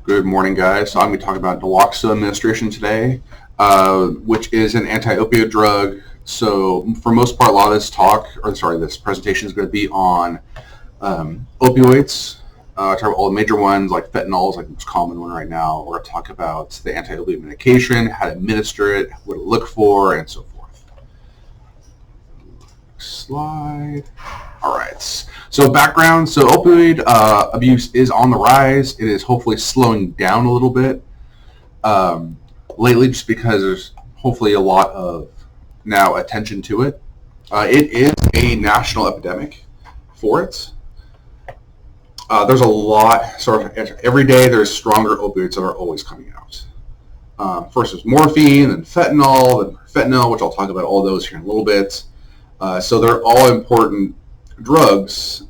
Good morning, guys. So I'm going to talk about Naloxone administration today, which is an anti-opioid drug. So for most part, a lot of this presentation is going to be on opioids. Talk about all the major ones like fentanyl is like the most common one right now. We're going to talk about the anti-opioid medication, how to administer it, what to look for, and so forth. Next slide. All right. So background. So opioid abuse is on the rise. It is hopefully slowing down a little bit lately, just because there's hopefully a lot of now attention to it. It is a national epidemic for it. There's a lot. Sort of every day, there's stronger opioids that are always coming out. First is morphine, then fentanyl, which I'll talk about all those here in a little bit. So they're all important drugs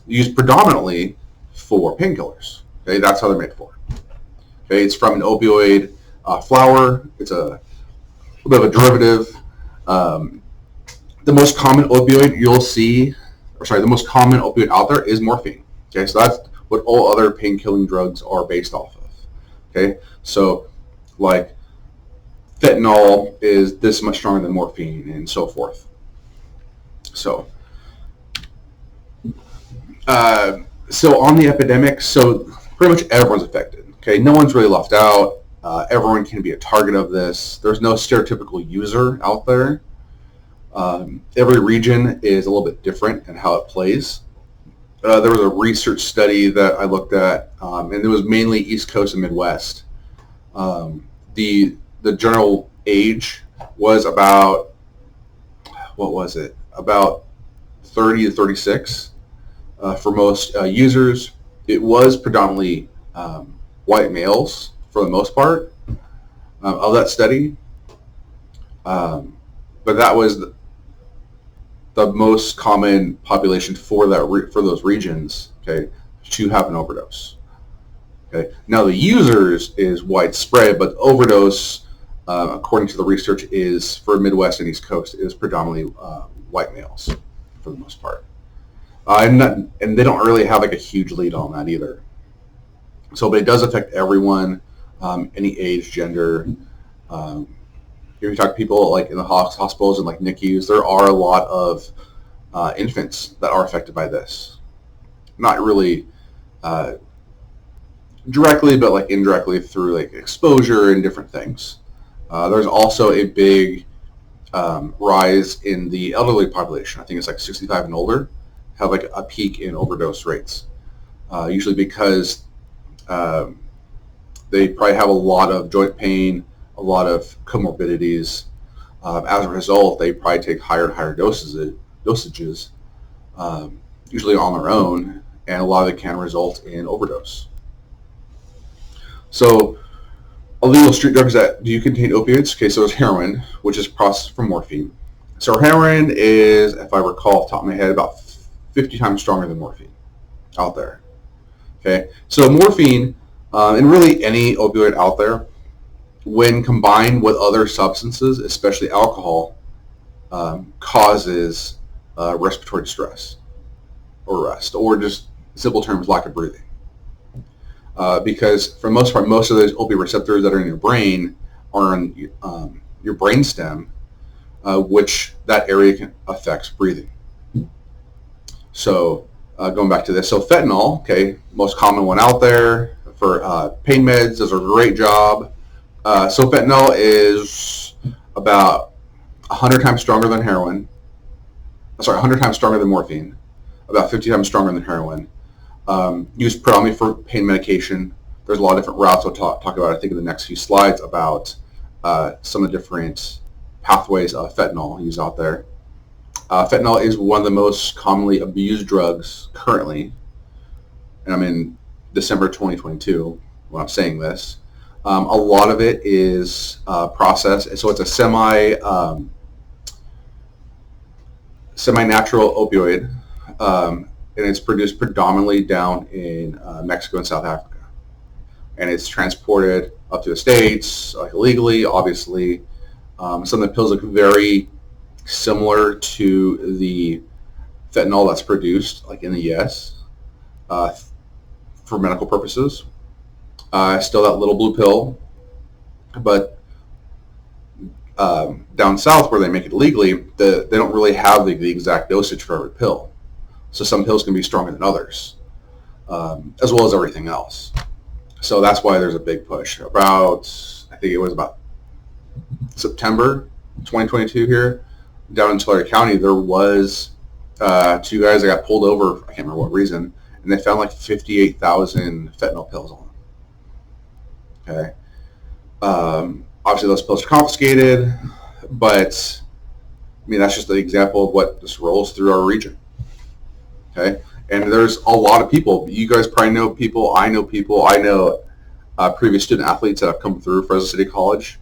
used predominantly for painkillers. Okay, that's how they're made for. Okay, it's from an opioid flower. It's a little bit of a derivative. The most common opioid the most common opioid out there is morphine. Okay, so that's what all other pain-killing drugs are based off of. Okay, so like fentanyl is this much stronger than morphine and so forth. So on the epidemic, so pretty much everyone's affected. Okay, no one's really left out. Everyone can be a target of this. There's no stereotypical user out there. Every region is a little bit different in how it plays. There was a research study that I looked at, and it was mainly East Coast and Midwest. The general age was about, about 30 to 36 for most users. It was predominantly white males for the most part of that study, but that was the most common population for those regions. Okay, to have an overdose. Okay, now the users is widespread, but overdose, according to the research, is for Midwest and East Coast is predominantly white males for the most part, and they don't really have like a huge lead on that either. So, but it does affect everyone, any age, gender. If you talk to people like in the hospitals and like NICUs, there are a lot of infants that are affected by this. Not really directly, but like indirectly through like exposure and different things. There's also a big rise in the elderly population. I think it's like 65 and older have like a peak in overdose rates. Usually because they probably have a lot of joint pain, a lot of comorbidities. As a result, they probably take higher and higher dosages, usually on their own, and a lot of it can result in overdose. So illegal street drugs that do contain opioids. Okay, so it's heroin, which is processed from morphine. So heroin is, if I recall off the top of my head, about 50 times stronger than morphine out there. Okay, so morphine, and really any opioid out there, when combined with other substances, especially alcohol, causes respiratory distress or arrest, or just simple terms, lack of breathing. Because for the most part, most of those opioid receptors that are in your brain are in your brainstem, which that area affects breathing. So going back to this, so fentanyl, okay, most common one out there for pain meds, does a great job. So fentanyl is about 100 times stronger than heroin. 100 times stronger than morphine, about 50 times stronger than heroin. Used predominantly for pain medication. There's a lot of different routes we'll talk about, I think, in the next few slides about some of the different pathways of fentanyl used out there. Fentanyl is one of the most commonly abused drugs currently, and I'm in December 2022 when I'm saying this. A lot of it is processed, so it's a semi-natural opioid, and it's produced predominantly down in Mexico and South Africa. And it's transported up to the States, like illegally, obviously. Some of the pills look very similar to the fentanyl that's produced, like in the U.S. For medical purposes. Still that little blue pill, but down south where they make it legally, they don't really have the exact dosage for every pill. So some pills can be stronger than others, as well as everything else. So that's why there's a big push. I think it was about September 2022 here, down in Tulare County, there was 2 guys that got pulled over, I can't remember what reason, and they found like 58,000 fentanyl pills on them. Okay. Obviously those pills are confiscated, but I mean, that's just an example of what just rolls through our region. Okay. And there's a lot of people. You guys probably know people. I know people. I know previous student athletes that have come through Fresno City College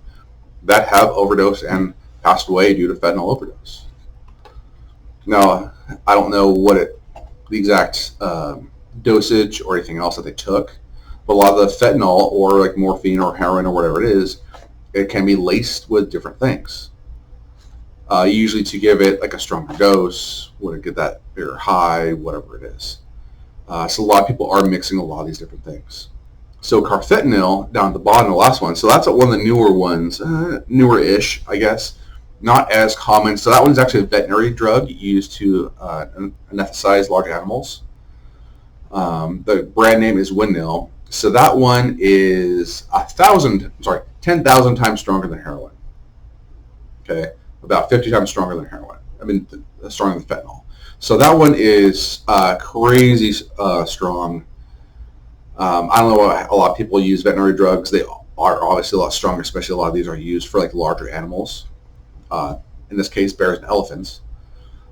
that have overdosed and passed away due to fentanyl overdose. Now, I don't know the exact dosage or anything else that they took, but a lot of the fentanyl or like morphine or heroin or whatever it is, it can be laced with different things. Usually to give it like a stronger dose, would get that bigger high, whatever it is. So a lot of people are mixing a lot of these different things. So carfentanil down at the bottom, the last one. So that's one of the newer ones, newer-ish, I guess. Not as common. So that one's actually a veterinary drug used to anesthetize large animals. The brand name is Winil. So that one is 10,000 times stronger than heroin. Okay, about 50 times stronger than heroin. I mean, stronger than fentanyl. So that one is crazy strong. I don't know why a lot of people use veterinary drugs. They are obviously a lot stronger, especially a lot of these are used for like larger animals. In this case, bears and elephants.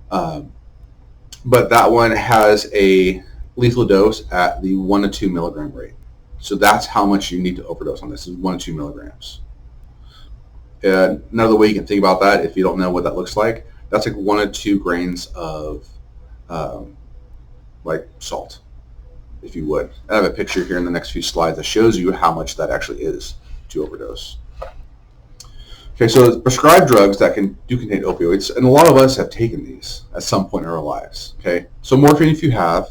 But that one has a lethal dose at the 1 to 2 milligram rate. So that's how much you need to overdose on this, is 1 to 2 milligrams. Another way you can think about that, if you don't know what that looks like, that's like 1 to 2 grains of like salt, if you would. I have a picture here in the next few slides that shows you how much that actually is to overdose. Okay, so prescribed drugs that do contain opioids, and a lot of us have taken these at some point in our lives. Okay, so morphine if you have,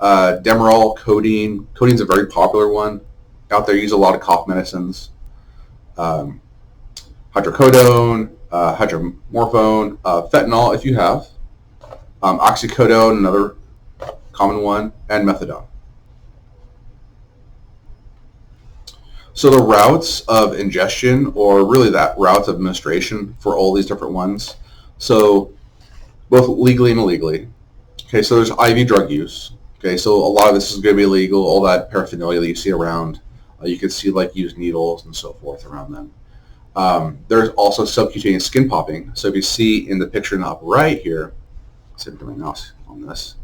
Demerol, codeine. Codeine's a very popular one out there. Use a lot of cough medicines. Hydrocodone, hydromorphone, fentanyl if you have, oxycodone, another common one, and methadone. So the routes of ingestion, or really that routes of administration for all these different ones, so both legally and illegally. Okay, so there's IV drug use. Okay, so a lot of this is going to be illegal, all that paraphernalia that you see around. You can see like used needles and so forth around them. There's also subcutaneous skin popping. So if you see in the picture in the upper right here, let's see if I can get my mouse on this.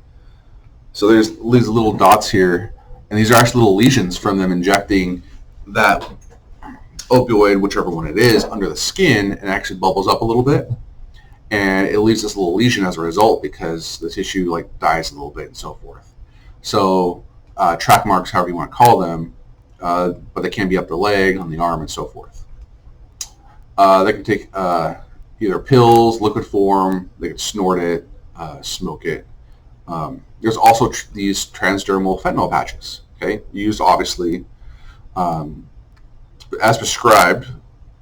So there's these little dots here, and these are actually little lesions from them injecting that opioid, whichever one it is, under the skin, and actually bubbles up a little bit, and it leaves this little lesion as a result because the tissue like dies a little bit and so forth. So track marks, however you want to call them, but they can be up the leg, on the arm, and so forth. They can take either pills, liquid form, they can snort it, smoke it. There's also these transdermal fentanyl patches, okay, used obviously as prescribed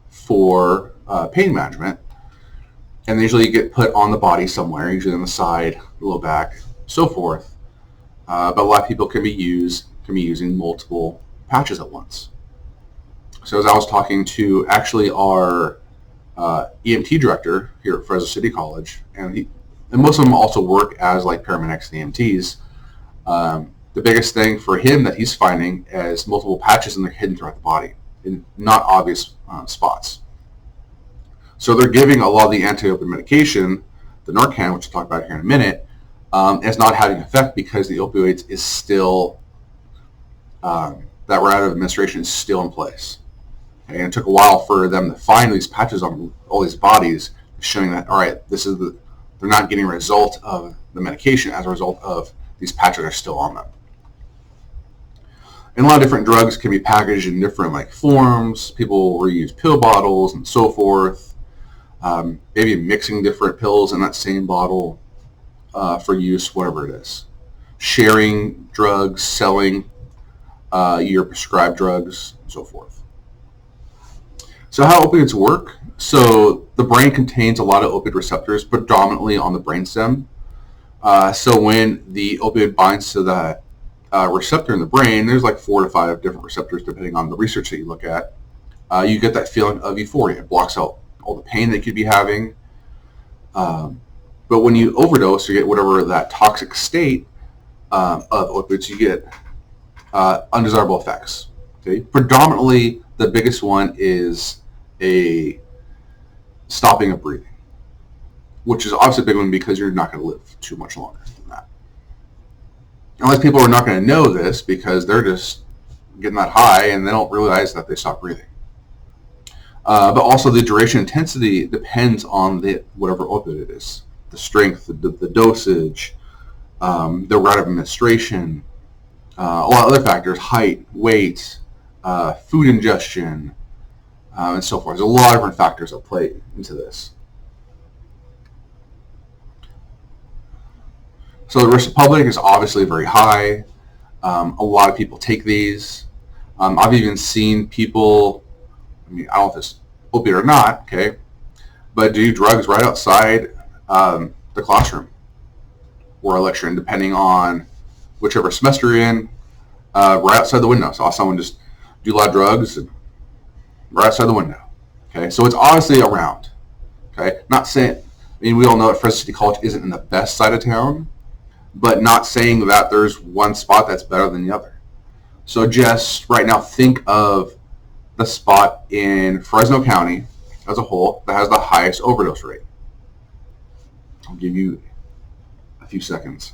for pain management, and they usually get put on the body somewhere, usually on the side, the low back, so forth. But a lot of people can be using multiple patches at once. So as I was talking to actually our EMT director here at Fresno City College, and most of them also work as like paramedics and EMTs. The biggest thing for him that he's finding is multiple patches, and they're hidden throughout the body in not obvious spots. So they're giving a lot of the anti-opioid medication, the Narcan, which we'll talk about here in a minute, is not having effect because the opioids is still, that route of administration is still in place. Okay, and it took a while for them to find these patches on all these bodies, showing that, all right, they're not getting a result of the medication as a result of these patches are still on them. And a lot of different drugs can be packaged in different like forms. People reuse pill bottles and so forth. Maybe mixing different pills in that same bottle for use, whatever it is. Sharing drugs, selling your prescribed drugs, and so forth. So how opioids work? So the brain contains a lot of opioid receptors, predominantly on the brainstem. So when the opioid binds to that receptor in the brain, there's like 4 to 5 different receptors depending on the research that you look at. You get that feeling of euphoria. It blocks out all the pain that you could be having. But when you overdose or get whatever that toxic state of opioids, you get undesirable effects. Okay? Predominantly, the biggest one is a stopping of breathing, which is obviously a big one because you're not going to live too much longer than that. Unless people are not going to know this because they're just getting that high and they don't realize that they stop breathing. But also the duration intensity depends on the whatever opioid it is. The strength, the dosage, the route of administration, a lot of other factors, height, weight, food ingestion, and so forth. There's a lot of different factors that play into this. So the risk to public is obviously very high. A lot of people take these. I've even seen people, I don't know if it's opiate or not, okay, but do drugs right outside the classroom or a lecture, and depending on whichever semester you're in, right outside the window. So I saw someone just do a lot of drugs right outside the window. Okay, so it's obviously around. Okay, not saying, we all know that Fresno City College isn't in the best side of town, but not saying that there's one spot that's better than the other. So just right now think of the spot in Fresno County as a whole that has the highest overdose rate. I'll give you a few seconds.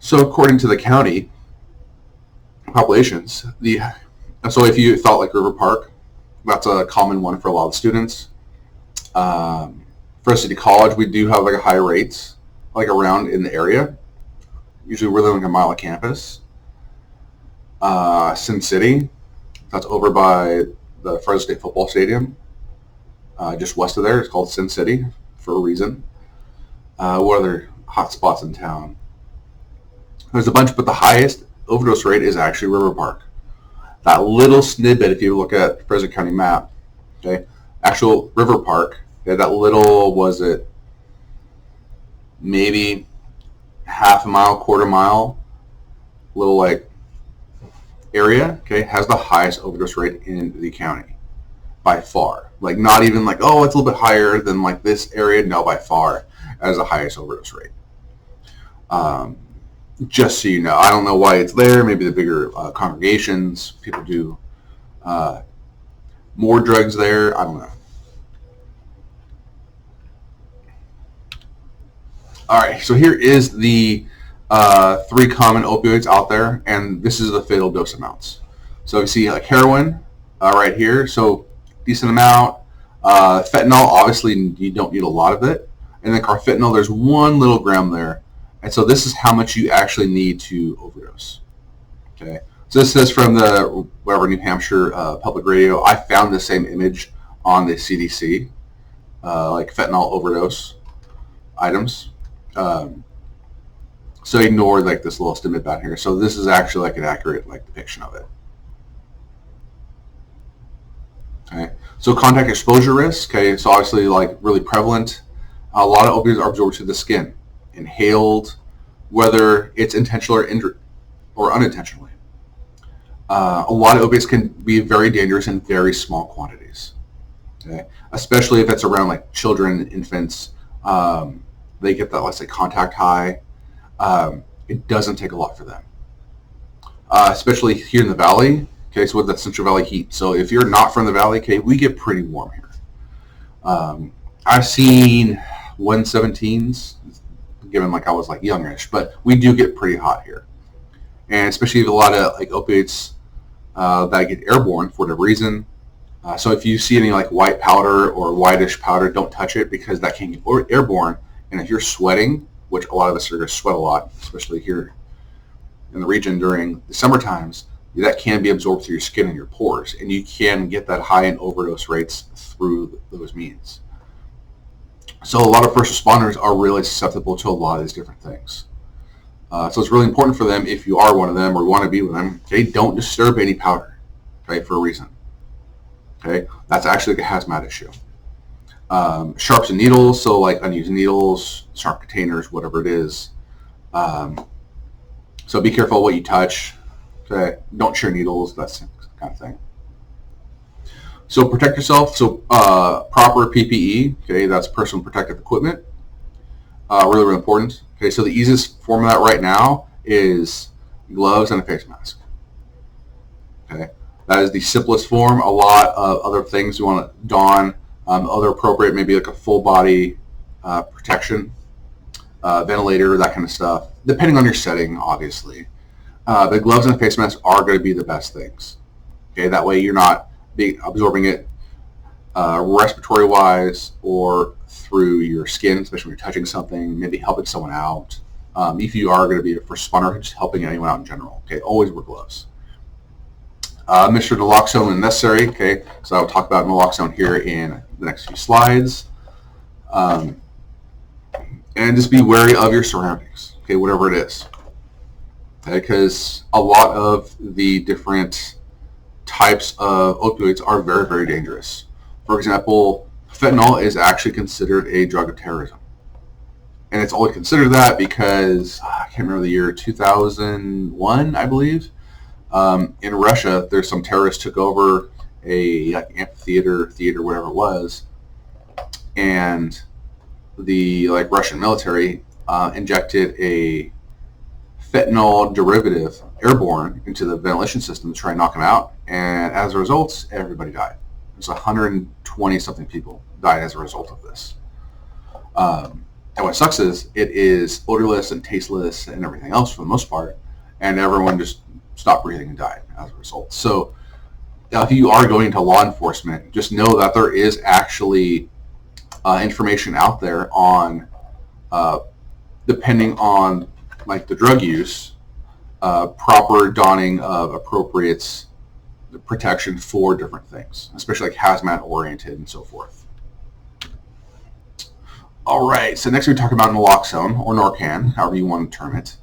So according to the county populations, so if you thought like River Park, that's a common one for a lot of students. Fresno City College, we do have like a high rates like around in the area. Usually we're living a mile of campus. Sin City, that's over by the Fresno State football stadium. Just west of there, it's called Sin City for a reason. What other hot spots in town? There's a bunch, but the highest overdose rate is actually River Park. That little snippet, if you look at Fresno County map, okay, actual River Park, okay, that little, was it maybe half a mile, quarter mile, little like area, okay, has the highest overdose rate in the county by far. Like not even like, oh, it's a little bit higher than like this area. No, by far as the highest overdose rate. Just so you know, I don't know why it's there. Maybe the bigger congregations, people do more drugs there. I don't know. All right, so here is the 3 common opioids out there, and this is the fatal dose amounts. So you see like heroin right here, so decent amount. Fentanyl, obviously you don't need a lot of it. And then carfentanil, there's 1 little gram there. And so this is how much you actually need to overdose. Okay, so this is from the New Hampshire Public Radio. I found the same image on the CDC, like fentanyl overdose items. So ignore like this little snippet down here. So this is actually like an accurate like depiction of it. Okay, so contact exposure risk. Okay, so obviously like really prevalent. A lot of opioids are absorbed through the skin, inhaled, whether it's intentional or unintentionally. A lot of opiates can be very dangerous in very small quantities. Okay, especially if it's around like children, infants. They get that, let's say, contact high. It doesn't take a lot for them, especially here in the valley. Okay, so with the Central Valley heat. So if you're not from the valley, okay, we get pretty warm here. I've seen 117s, given like I was like youngish, but we do get pretty hot here, and especially a lot of like opiates that get airborne for whatever reason. So if you see any like white powder or whitish powder, don't touch it because that can get airborne. And if you're sweating, which a lot of us are going to sweat a lot, especially here in the region during the summer times, that can be absorbed through your skin and your pores, and you can get that high in overdose rates through those means. So a lot of first responders are really susceptible to a lot of these different things. So it's really important for them, if you are one of them or want to be with them, okay, don't disturb any powder, okay, for a reason. Okay, that's actually a hazmat issue. Sharps and needles, so like unused needles, sharp containers, whatever it is. So be careful what you touch. Okay, don't share needles, that kind of thing. So protect yourself. So proper PPE. Okay, that's personal protective equipment. Really, really important. Okay, so the easiest form of that right now is gloves and a face mask. Okay, that is the simplest form. A lot of other things you want to don, other appropriate, maybe like a full body protection, ventilator, that kind of stuff, depending on your setting, obviously. The gloves and the face mask are going to be the best things. Okay, that way you're not absorbing it respiratory wise or through your skin, especially when you're touching something, maybe helping someone out. If you are going to be a first responder, just helping anyone out in general. Okay, always wear gloves. Mr. Naloxone when necessary. Okay, so I'll talk about Naloxone here in the next few slides. And just be wary of your surroundings. Okay, whatever it is. Okay, because a lot of the different types of opioids are very, very dangerous. For example, fentanyl is actually considered a drug of terrorism. And it's only considered that because, I can't remember the year, 2001, I believe. In Russia, there's some terrorists took over a amphitheater, whatever it was, and the Russian military injected a fentanyl derivative airborne into the ventilation system to try and knock them out, and as a result, everybody died. There's 120 something people died as a result of this. And what sucks is it is odorless and tasteless and everything else for the most part, and everyone just stopped breathing and died as a result. So if you are going into law enforcement, just know that there is actually information out there on, depending on the drug use, proper donning of appropriate protection for different things, especially hazmat oriented and so forth. All right, so next we talk about naloxone or Narcan, however you want to term it.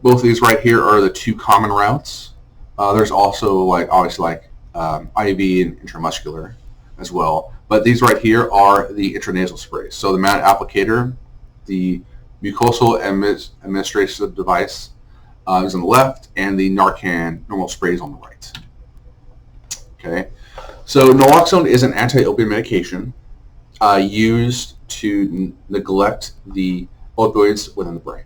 Both of these right here are the two common routes. There's also obviously IV and intramuscular as well, but these right here are the intranasal sprays. So the mat applicator, the mucosal administrative device is on the left, and the Narcan normal spray is on the right. Okay, so naloxone is an anti-opioid medication used to neglect the opioids within the brain.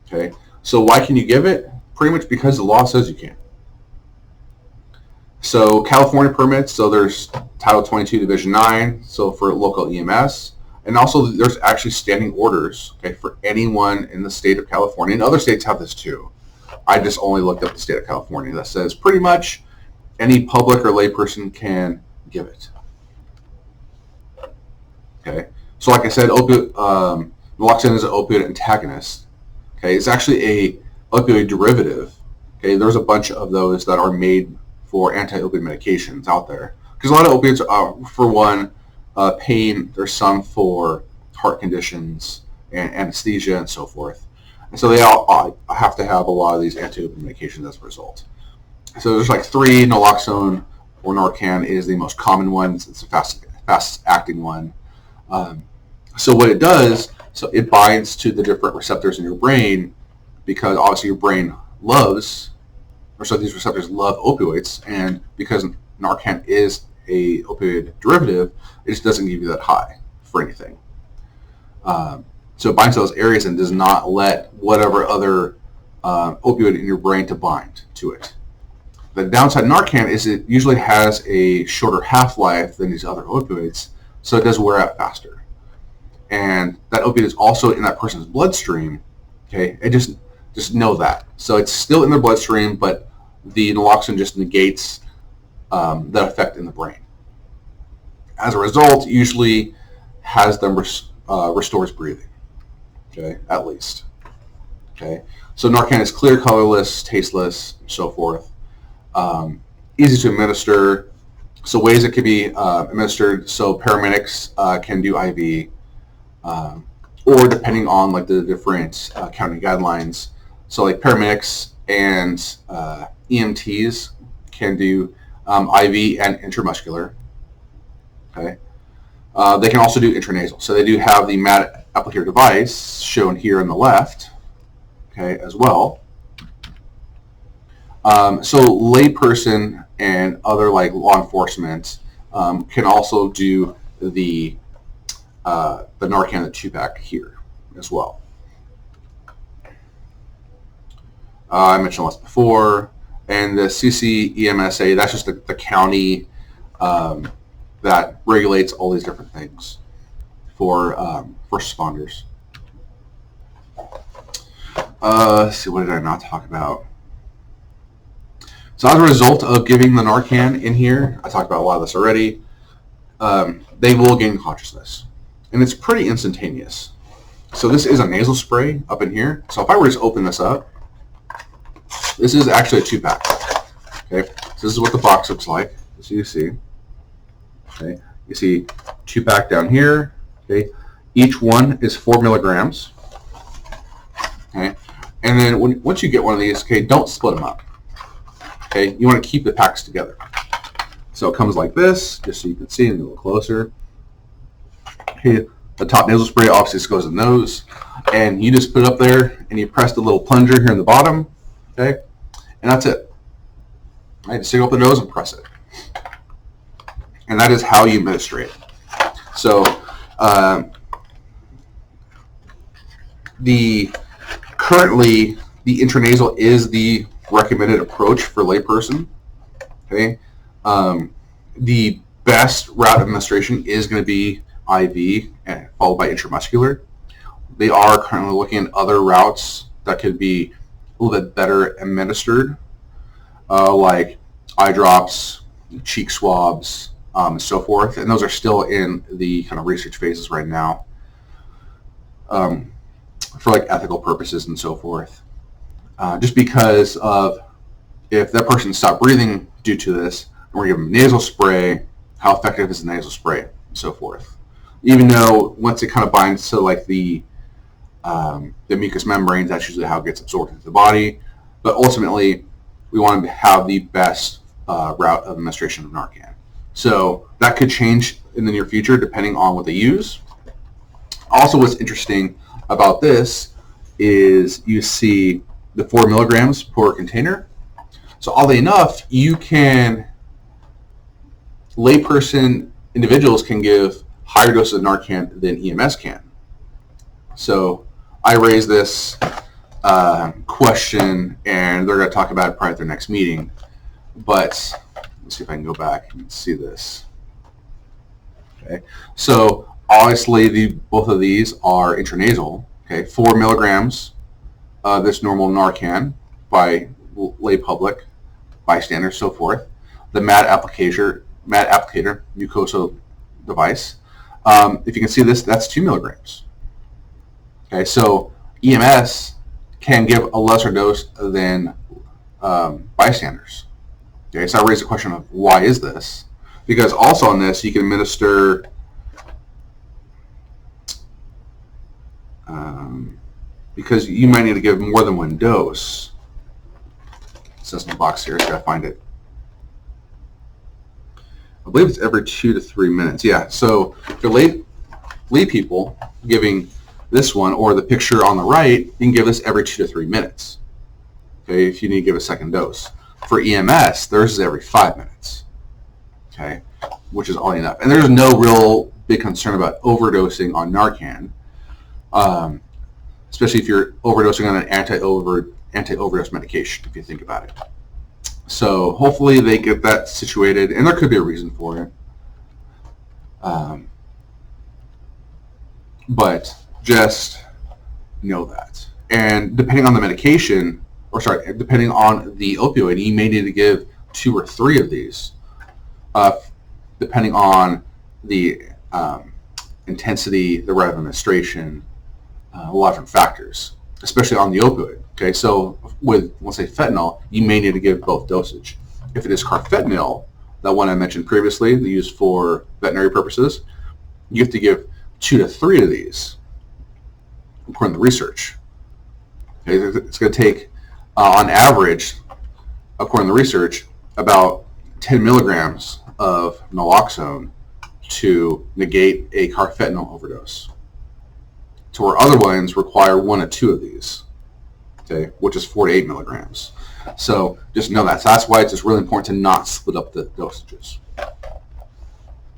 Okay, so why can you give it? Pretty much because the law says you can. So California permits, so there's Title 22 Division 9, so for local EMS, and also there's actually standing orders, okay, for anyone in the state of California, and other states have this too. I just only looked up the state of California that says pretty much any public or layperson can give it. Okay, so like I said, naloxone is an opioid antagonist. Okay, it's actually a opioid derivative. Okay, there's a bunch of those that are made for anti-opioid medications out there. Because a lot of opiates are, for one, pain. There's some for heart conditions and anesthesia and so forth. And so they all have to have a lot of these anti-opioid medications as a result. So there's three. Naloxone or Narcan is the most common one. It's the fastest acting one. So what it does, so it binds to the different receptors in your brain, because obviously your brain these receptors love opioids, and because Narcan is a opioid derivative, it just doesn't give you that high for anything. So it binds to those areas and does not let whatever other opioid in your brain to bind to it. The downside of Narcan is it usually has a shorter half-life than these other opioids, so it does wear out faster. And that opioid is also in that person's bloodstream. Okay, and just know that. So it's still in their bloodstream, but the naloxone just negates that effect in the brain. As a result, it usually has them restores breathing. Okay, at least. Okay, so Narcan is clear, colorless, tasteless, and so forth. Easy to administer. So ways it could be administered. So paramedics can do IV, or depending on like the different county guidelines. So like paramedics and EMTs can do IV and intramuscular. Okay. They can also do intranasal. So they do have the MAT applicator device shown here on the left, okay, as well. So layperson and other like law enforcement can also do the Narcan, the 2-pack here as well. I mentioned this before, and the CCEMSA, that's just the county that regulates all these different things for first responders. Let's see, what did I not talk about? So as a result of giving the Narcan in here, I talked about a lot of this already, they will gain consciousness. And it's pretty instantaneous. So this is a nasal spray up in here. So if I were to just open this up, this is actually a 2-pack. Okay, so this is what the box looks like, as you see. Okay, you see 2-pack down here. Okay, each one is 4 milligrams. Okay, and then once you get one of these, okay, don't split them up. Okay, you want to keep the packs together. So it comes like this, just so you can see and a little closer. Okay, the top nasal spray obviously just goes in the nose, and you just put it up there, and you press the little plunger here in the bottom. Okay, and that's it. Right, just stick up the nose and press it, and that is how you administer it. So currently the intranasal is the recommended approach for layperson. Okay, the best route of administration is going to be IV and followed by intramuscular. They are currently looking at other routes that could be a little bit better administered, like eye drops, cheek swabs, and so forth. And those are still in the kind of research phases right now, for like ethical purposes and so forth. Just because of if that person stopped breathing due to this, and we're giving them nasal spray, how effective is the nasal spray, and so forth. Even though once it kind of binds to like the mucous membranes, that's usually how it gets absorbed into the body. But ultimately, we want to have the best route of administration of Narcan. So that could change in the near future depending on what they use. Also, what's interesting about this is you see the 4 milligrams per container. So oddly enough, you can, layperson individuals can give higher doses of Narcan than EMS can. So I raised this question, and they're going to talk about it probably at their next meeting. But let's see if I can go back and see this. Okay, so obviously both of these are intranasal. Okay, 4 milligrams of this normal Narcan by lay public, bystanders, so forth. The MAT applicator mucosal device. If you can see this, that's 2 milligrams. Okay, so EMS can give a lesser dose than bystanders. Okay, so I raised the question of why is this? Because also on this, you can administer because you might need to give more than one dose. It says in the box here, so I gotta find it. I believe it's every 2 to 3 minutes. Yeah, so for lay people giving this one, or the picture on the right, you can give this every 2 to 3 minutes. Okay, if you need to give a second dose. For EMS, theirs is every 5 minutes. Okay, which is all enough. And there's no real big concern about overdosing on Narcan, especially if you're overdosing on an anti-overdose medication, if you think about it. So hopefully they get that situated, and there could be a reason for it. But just know that. And depending on the medication, depending on the opioid, you may need to give 2 or 3 of these, depending on the intensity, the route of administration, a lot of different factors, especially on the opioid. Okay, so with, let's say, fentanyl, you may need to give both dosage. If it is carfentanil, that one I mentioned previously, used for veterinary purposes, you have to give 2 to 3 of these, according to research. Okay, it's going to take, on average, according to research, about 10 milligrams of naloxone to negate a carfentanil overdose, to where other ones require 1 to 2 of these, okay, which is 4 to 8 milligrams. So just know that. So that's why it's just really important to not split up the dosages.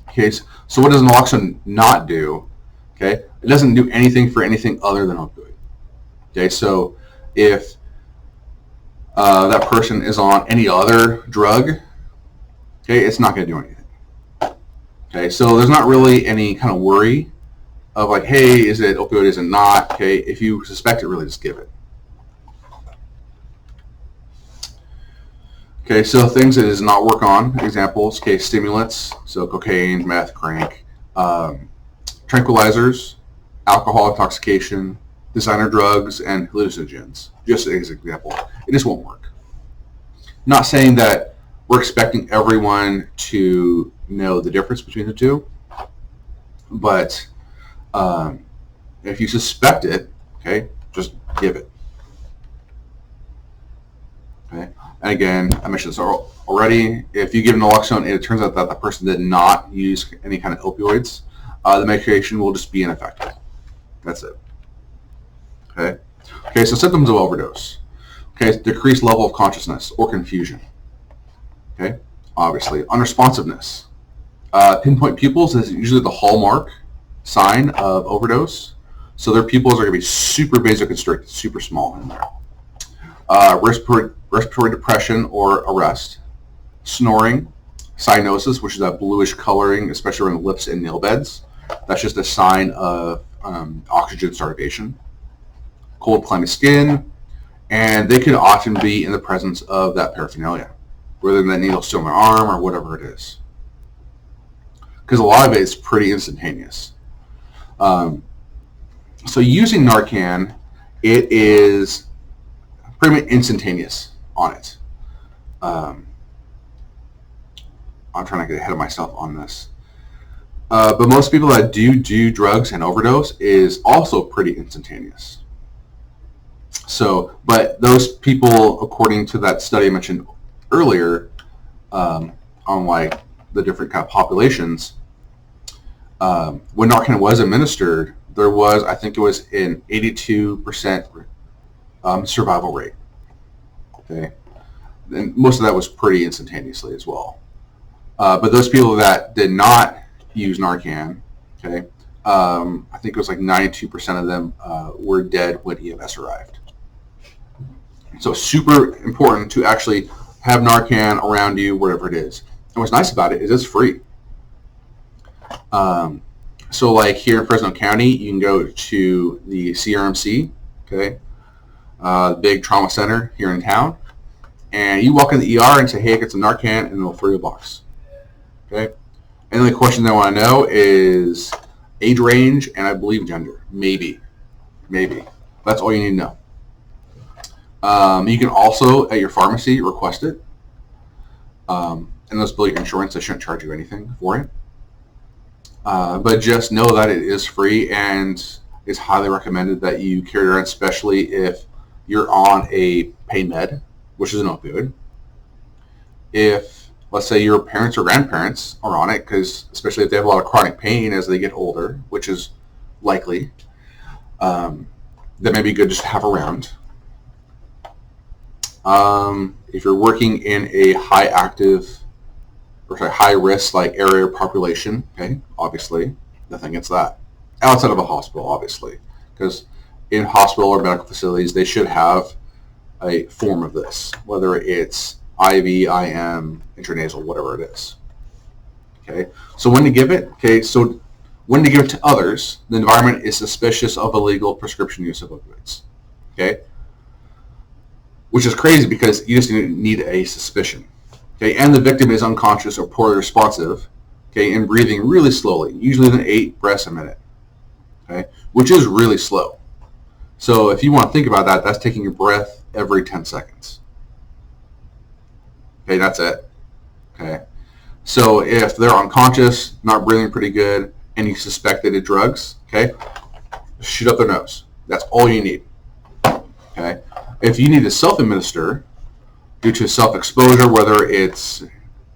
Okay, so what does naloxone not do? Okay, it doesn't do anything for anything other than opioid. Okay, so if that person is on any other drug, okay, it's not going to do anything. Okay, so there's not really any kind of worry of like, hey, is it opioid, is it not? Okay, if you suspect it, really just give it. Okay, so things it does not work on, examples, okay, stimulants, so cocaine, meth, crank, tranquilizers, alcohol intoxication, designer drugs, and hallucinogens, just as an example. It just won't work. Not saying that we're expecting everyone to know the difference between the two, but if you suspect it, okay, just give it. Okay. And again, I mentioned this already. If you give naloxone and it turns out that the person did not use any kind of opioids, the medication will just be ineffective. That's it. Okay. Okay. So symptoms of overdose. Okay. Decreased level of consciousness or confusion. Okay. Obviously, unresponsiveness. Pinpoint pupils is usually the hallmark sign of overdose. So their pupils are going to be super vasoconstricted, super small in there. Respiratory depression or arrest, snoring, cyanosis, which is that bluish coloring, especially around the lips and nail beds. That's just a sign of oxygen starvation. Cold, clammy skin, and they can often be in the presence of that paraphernalia, whether that needle's still in their arm or whatever it is. Because a lot of it is pretty instantaneous. So using Narcan, it is pretty much instantaneous on it. I'm trying to get ahead of myself on this. But most people that do drugs and overdose is also pretty instantaneous. So, but those people, according to that study I mentioned earlier, on like the different kind of populations, when Narcan was administered, there was, I think it was an 82% survival rate. Okay, and most of that was pretty instantaneously as well. But those people that did not use Narcan, okay, I think it was like 92% of them were dead when EMS arrived. So super important to actually have Narcan around you wherever it is. And what's nice about it is it's free. So like here in Fresno County, you can go to the CRMC, okay, the big trauma center here in town, and you walk in the ER and say, hey, I get some Narcan, and they'll throw you a box. Okay? And the only question they want to know is age range and I believe gender. Maybe. That's all you need to know. You can also, at your pharmacy, request it. And those bill your insurance. They shouldn't charge you anything for it. But just know that it is free and it's highly recommended that you carry it around, especially if you're on a pain med, which is an opioid. If, let's say, your parents or grandparents are on it, because especially if they have a lot of chronic pain as they get older, which is likely, that may be good just to have around. If you're working in a high risk like area or population, okay, obviously, nothing against that. Outside of a hospital, obviously, because in hospital or medical facilities, they should have a form of this, whether it's IV, IM, intranasal, whatever it is. Okay, so when to give it? Okay, so when to give it to others, the environment is suspicious of illegal prescription use of opioids. Okay, which is crazy because you just need a suspicion. Okay, and the victim is unconscious or poorly responsive. Okay, and breathing really slowly, usually than 8 breaths a minute. Okay, which is really slow. So if you want to think about that, that's taking your breath every 10 seconds. Okay, that's it. Okay. So if they're unconscious, not breathing pretty good, and you suspect they did drugs, okay, shoot up their nose. That's all you need. Okay. If you need to self-administer due to self-exposure, whether it's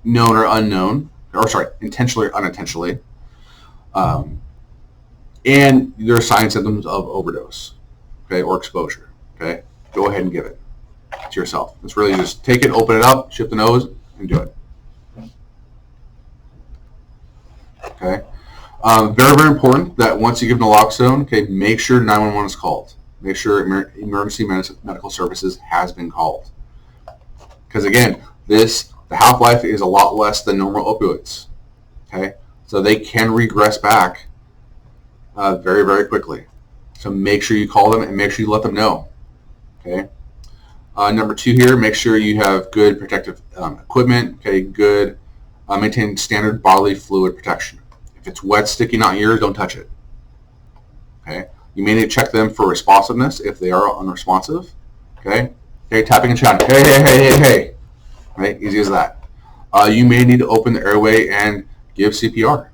known or unknown, or sorry, intentionally or unintentionally, and there are signs and symptoms of overdose, okay, or exposure, okay, go ahead and give it to yourself. It's really just take it, open it up, shoot the nose, and do it. Okay. Very, very important that once you give naloxone, okay, make sure 911 is called. Make sure emergency medical services has been called. Because again, the half-life is a lot less than normal opioids. Okay, so they can regress back very, very quickly. So make sure you call them and make sure you let them know. Okay. Number 2 here, make sure you have good protective equipment. Okay, good, maintain standard bodily fluid protection. If it's wet, sticky, not yours, don't touch it. Okay. You may need to check them for responsiveness if they are unresponsive. Okay. Okay, tapping and shouting. Hey, hey, hey, hey, hey. Right, easy as that. You may need to open the airway and give CPR.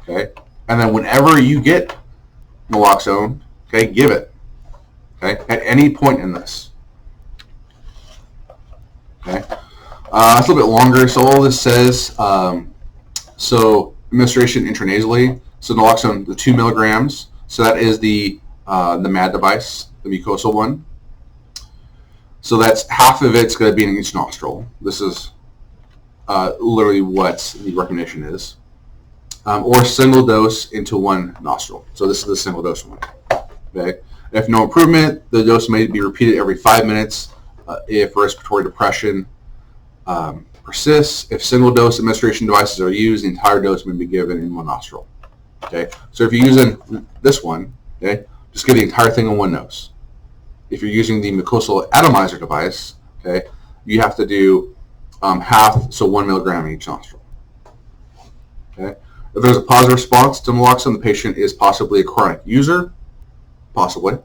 Okay. And then whenever you get naloxone, okay, give it. Okay. At any point in this. Okay. It's a little bit longer. So all this says, so administration intranasally. So naloxone, the 2 milligrams. So that is the MAD device, the mucosal one. So that's half of it's going to be in each nostril. This is literally what the recommendation is. Or single dose into one nostril. So this is the single dose one. Okay. If no improvement, the dose may be repeated every 5 minutes. If respiratory depression persists, if single dose administration devices are used, the entire dose may be given in one nostril. Okay. So if you're using this one, okay, just get the entire thing in one nose. If you're using the mucosal atomizer device, okay, you have to do half, so 1 milligram in each nostril. Okay. If there's a positive response to naloxone, the patient is possibly a chronic user, possibly.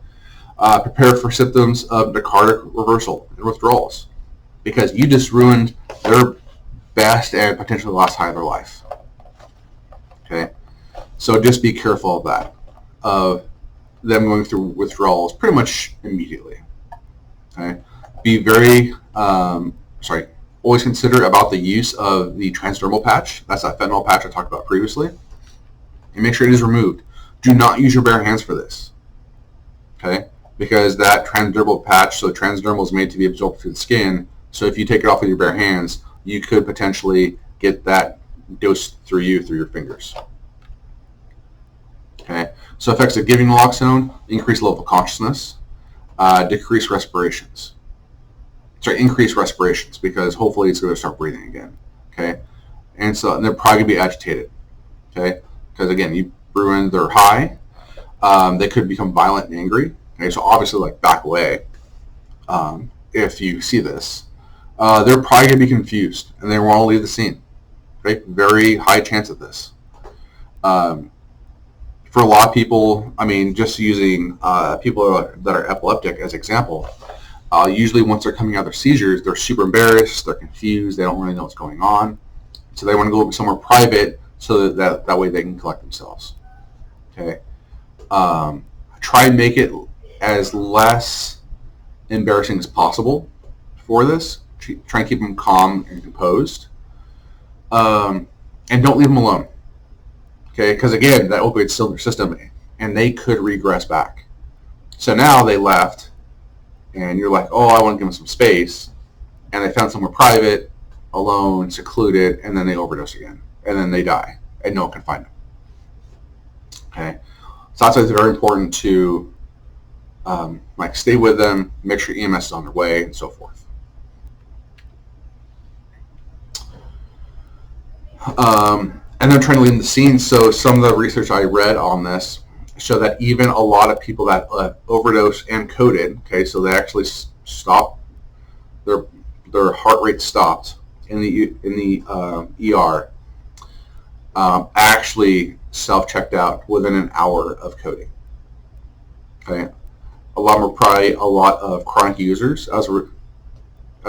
Prepare for symptoms of narcotic reversal and withdrawals, because you just ruined their best and potentially last high of their life. Okay. So just be careful of that, of them going through withdrawals pretty much immediately. Okay. Be very, always consider about the use of the transdermal patch. That's that fentanyl patch I talked about previously. And make sure it is removed. Do not use your bare hands for this. Okay. Because that transdermal patch, so transdermal is made to be absorbed through the skin. So if you take it off with your bare hands, you could potentially get that dose through your fingers. Okay. So effects of giving naloxone: increase level of consciousness, increase respirations, because hopefully it's going to start breathing again. Okay. And so they're probably going to be agitated. Okay. Because again, you ruined their high. They could become violent and angry. Okay. So obviously, like, back away if you see this. They're probably going to be confused and they want to leave the scene. Okay. Very high chance of this. For a lot of people, I mean, just using people that are epileptic as example, usually once they're coming out of their seizures, they're super embarrassed, they're confused, they don't really know what's going on. So they want to go somewhere private so that way they can collect themselves. Okay. Try and make it as less embarrassing as possible for this. Try and keep them calm and composed. And don't leave them alone. Okay, because again, that opioid's still in their system, and they could regress back. So now they left, and you're like, oh, I want to give them some space, and they found somewhere private, alone, secluded, and then they overdose again, and then they die, and no one can find them. Okay, so that's why it's very important to stay with them, make sure EMS is on their way, and so forth. And then trying to leave the scene. So some of the research I read on this show that even a lot of people that overdose and coded, okay, so they actually stopped, their heart rate stopped in the ER, actually self-checked out within an hour of coding. Okay, a lot of chronic users as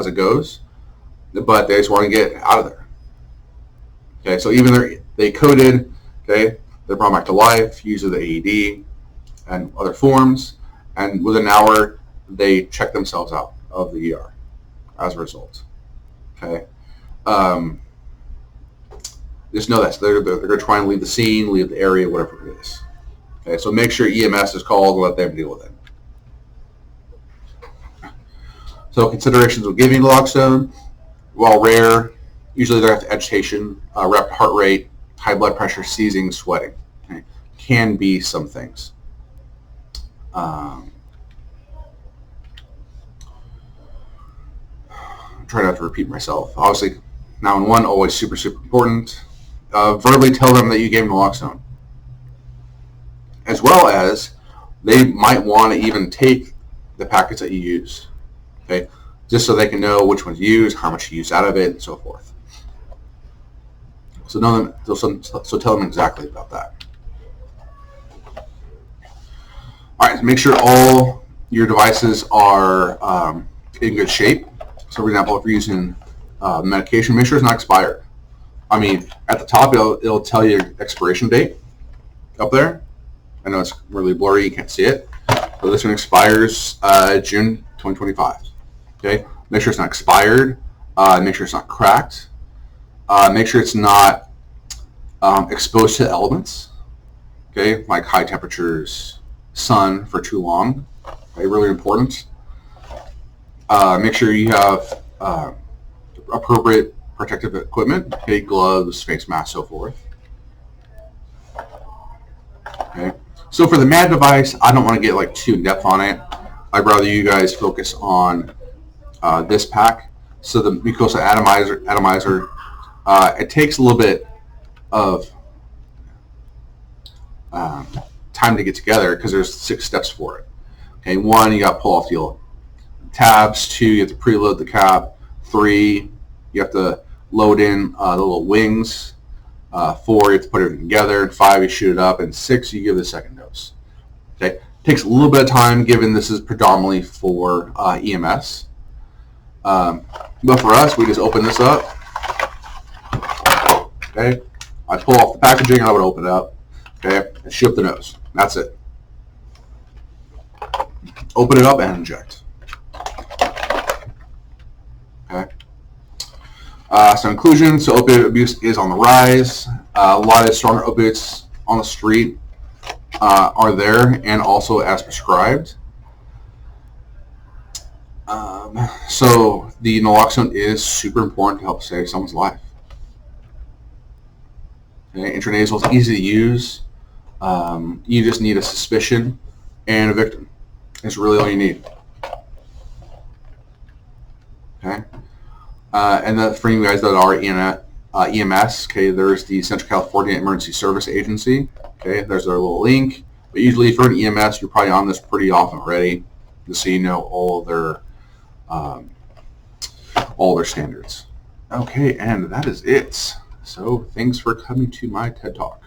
it goes, but they just want to get out of there. Okay, so even they coded, okay, they're brought back to life, use of the AED and other forms, and within an hour, they check themselves out of the ER as a result. Okay, just know that they're going to try and leave the scene, leave the area, whatever it is. Okay, so make sure EMS is called and let them deal with it. So considerations of giving naloxone, while rare, usually they're after agitation, rapid heart rate, high blood pressure, seizing, sweating. Okay? Can be some things. Try not to repeat myself. Obviously, 911 always super, super important. Verbally tell them that you gave naloxone. As well as they might want to even take the packets that you use. Okay, just so they can know which ones you use, how much you use out of it, and so forth. So tell them exactly about that. All right, so make sure all your devices are in good shape. So, for example, if you're using medication, make sure it's not expired. I mean, at the top, it'll tell you expiration date up there. I know it's really blurry, you can't see it. So this one expires June 2025. Okay, make sure it's not expired. Make sure it's not cracked. Make sure it's not exposed to elements. Okay, like high temperatures, sun for too long. Okay, really important. Make sure you have appropriate protective equipment. Okay, gloves, face masks, so forth. Okay. So for the MAD device, I don't want to get like too in depth on it. I'd rather you guys focus on this pack. So the mucosa atomizer, it takes a little bit of time to get together because there's 6 steps for it. Okay, 1, you got to pull off the tabs. 2, you have to preload the cap. 3, you have to load in the little wings. 4, you have to put everything together. 5, you shoot it up. And 6, you give the second dose. Okay, it takes a little bit of time given this is predominantly for EMS. But for us, we just open this up. Okay, I pull off the packaging, I would open it up. Okay, and shoot up the nose. That's it. Open it up and inject. Okay. So inclusion, so opioid abuse is on the rise. A lot of stronger opiates on the street are there and also as prescribed. So the naloxone is super important to help save someone's life. Okay, intranasal is easy to use. You just need a suspicion and a victim. It's really all you need. Okay. And then for you guys that are in EMS, okay, there's the Central California Emergency Service Agency. Okay, there's their little link. But usually for an EMS, you're probably on this pretty often already, just so you know all their standards. Okay, and that is it. So thanks for coming to my TED Talk.